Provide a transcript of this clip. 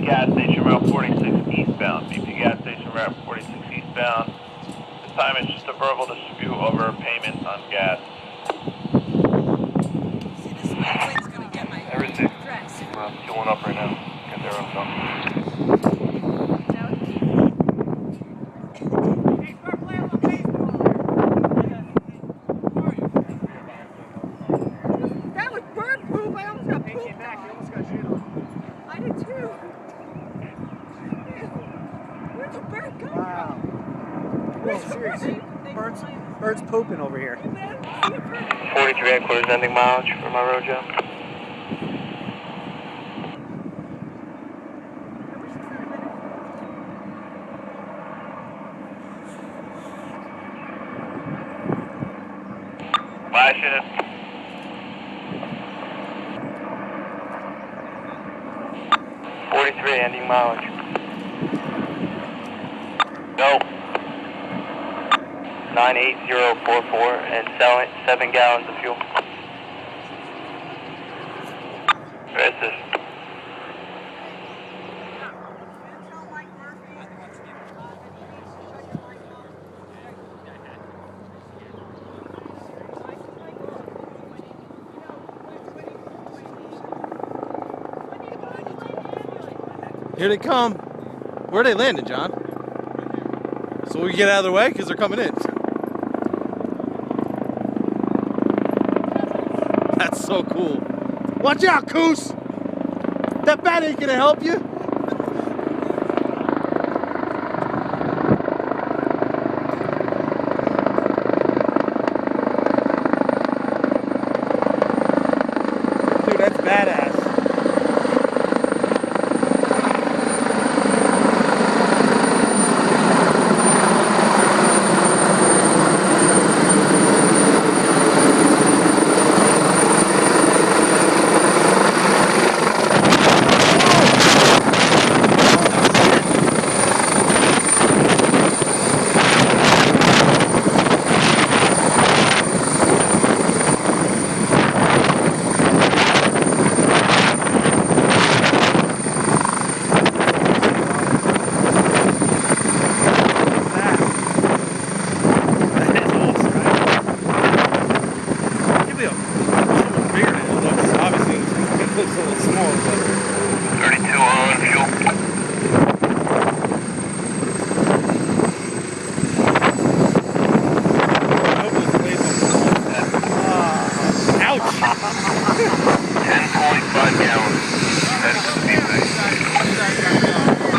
gas station Route 46 eastbound. BP gas station Route 46 eastbound. This time it's just a verbal dispute over payment on gas. See, this way's gonna get my address. We're fueling up right now. Get there on time. That was bird poop. I almost got pooped on. I did too. Where'd the bird come from? Where's the bird? Bird's pooping over here. 43 headquarters ending mileage for my road job. Flashing it. 43 ending mileage. Go. 98044 and selling 7 gallons of fuel. Where is this? Here they come. Where are they landing, John? So we get out of the way because they're coming in. That's so cool. Watch out, Coos! That bat ain't gonna help you.